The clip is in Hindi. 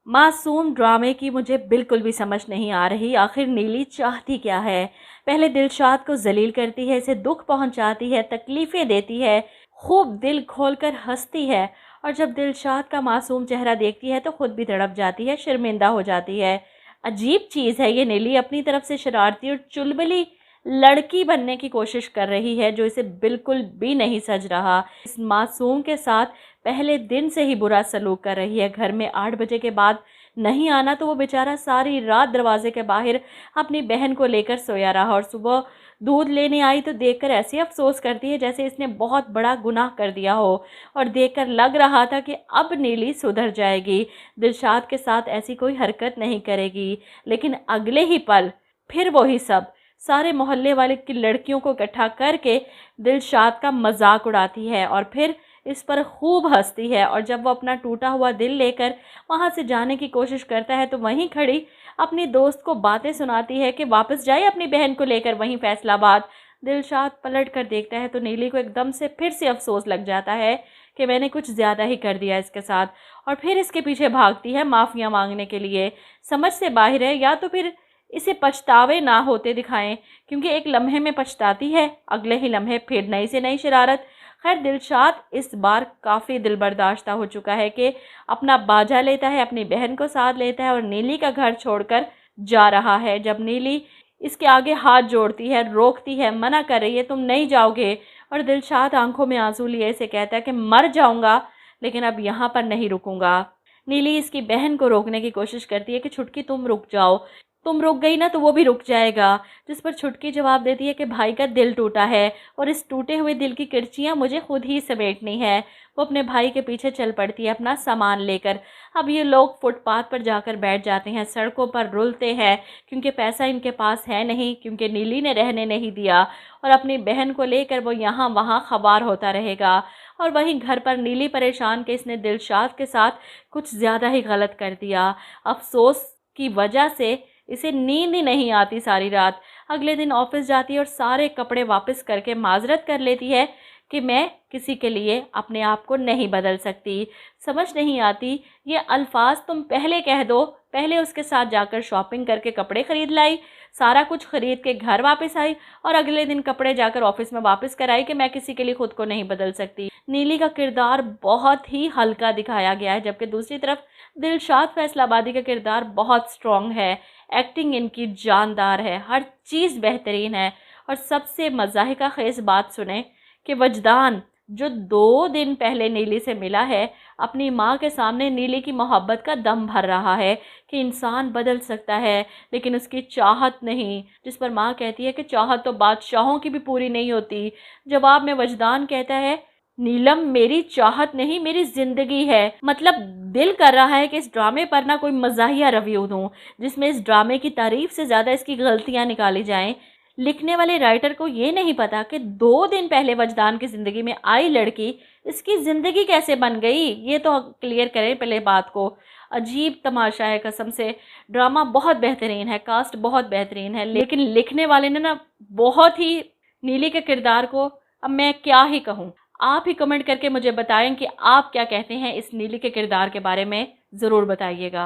मासूम ड्रामे की मुझे बिल्कुल भी समझ नहीं आ रही। आखिर नीली चाहती क्या है? पहले दिलशाद को जलील करती है, इसे दुख पहुंचाती है, तकलीफ़ें देती है, खूब दिल खोलकर हंसती है, और जब दिलशाद का मासूम चेहरा देखती है तो खुद भी तड़प जाती है, शर्मिंदा हो जाती है। अजीब चीज़ है ये। नीली अपनी तरफ से शरारती और चुलबुली लड़की बनने की कोशिश कर रही है, जो इसे बिल्कुल भी नहीं सज रहा। इस मासूम के साथ पहले दिन से ही बुरा सलूक कर रही है। घर में 8 बजे के बाद नहीं आना तो वो बेचारा सारी रात दरवाजे के बाहर अपनी बहन को लेकर सोया रहा, और सुबह दूध लेने आई तो देखकर ऐसे अफसोस करती है जैसे इसने बहुत बड़ा गुनाह कर दिया हो, और देखकर लग रहा था कि अब नीली सुधर जाएगी, दिलशाद के साथ ऐसी कोई हरकत नहीं करेगी। लेकिन अगले ही पल फिर वही सब, सारे मोहल्ले वाले की लड़कियों को इकट्ठा करके दिलशाद का मजाक उड़ाती है और फिर इस पर खूब हंसती है। और जब वो अपना टूटा हुआ दिल लेकर वहाँ से जाने की कोशिश करता है तो वहीं खड़ी अपनी दोस्त को बातें सुनाती है कि वापस जाए अपनी बहन को लेकर वहीं फैसलाबाद। दिलशाद पलट कर देखता है तो नीली को एकदम से फिर से अफसोस लग जाता है कि मैंने कुछ ज़्यादा ही कर दिया इसके साथ, और फिर इसके पीछे भागती है माफ़िया मांगने के लिए। समझ से बाहर है, या तो फिर इसे पछतावे ना होते दिखाएं, क्योंकि एक लम्हे में पछताती है, अगले ही लम्हे फिर नई से नई शरारत। खैर दिलशाद इस बार काफ़ी दिल बर्दाश्त हो चुका है कि अपना बाजा लेता है, अपनी बहन को साथ लेता है और नीली का घर छोड़कर जा रहा है। जब नीली इसके आगे हाथ जोड़ती है, रोकती है, मना कर रही है तुम नहीं जाओगे, और दिलशाद आंखों में आंसू लिए इसे कहता है कि मर जाऊंगा लेकिन अब यहाँ पर नहीं रुकूंगा। नीली इसकी बहन को रोकने की कोशिश करती है कि छुटकी तुम रुक जाओ, तुम रुक गई ना तो वो भी रुक जाएगा। जिस पर छुटकी जवाब देती है कि भाई का दिल टूटा है और इस टूटे हुए दिल की किरचियाँ मुझे खुद ही समेटनी है। वो अपने भाई के पीछे चल पड़ती है अपना सामान लेकर। अब ये लोग फुटपाथ पर जाकर बैठ जाते हैं, सड़कों पर रुलते हैं, क्योंकि पैसा इनके पास है नहीं, क्योंकि नीली ने रहने नहीं दिया, और अपनी बहन को लेकर वो यहाँ वहाँ खबार होता रहेगा। और वहीं घर पर नीली परेशान कि इसने दिलशाद के साथ कुछ ज़्यादा ही गलत कर दिया। अफसोस की वजह से इसे नींद ही नहीं आती सारी रात। अगले दिन ऑफिस जाती है और सारे कपड़े वापस करके माजरत कर लेती है कि मैं किसी के लिए अपने आप को नहीं बदल सकती। समझ नहीं आती ये अल्फाज तुम पहले कह दो। पहले उसके साथ जाकर शॉपिंग करके कपड़े खरीद लाई, सारा कुछ खरीद के घर वापस आई, और अगले दिन कपड़े जाकर ऑफिस में वापस कर आई कि मैं किसी के लिए खुद को नहीं बदल सकती। नीली का किरदार बहुत ही हल्का दिखाया गया है, जबकि दूसरी तरफ दिलशाद फैसलाबादी का किरदार बहुत स्ट्रॉन्ग है। एक्टिंग इनकी जानदार है, हर चीज़ बेहतरीन है। और सबसे मज़ाहिका ख़ेज़ बात सुने कि वजदान जो 2 दिन पहले नीली से मिला है, अपनी माँ के सामने नीली की मोहब्बत का दम भर रहा है कि इंसान बदल सकता है लेकिन उसकी चाहत नहीं। जिस पर माँ कहती है कि चाहत तो बादशाहों की भी पूरी नहीं होती। जवाब में वजदान कहता है नीलम मेरी चाहत नहीं मेरी ज़िंदगी है। मतलब दिल कर रहा है कि इस ड्रामे पर ना कोई मज़ाहिया रिव्यू दूँ जिसमें इस ड्रामे की तारीफ से ज़्यादा इसकी गलतियाँ निकाली जाएं। लिखने वाले राइटर को ये नहीं पता कि 2 दिन पहले वजदान की ज़िंदगी में आई लड़की इसकी ज़िंदगी कैसे बन गई। ये तो क्लियर करें पहले बात को। अजीब तमाशा है कसम से। ड्रामा बहुत बेहतरीन है, कास्ट बहुत बेहतरीन है, लेकिन लिखने वाले ने ना बहुत ही नीली के किरदार को, अब मैं क्या ही कहूँ। आप ही कमेंट करके मुझे बताएं कि आप क्या कहते हैं इस नीली के किरदार के बारे में, ज़रूर बताइएगा।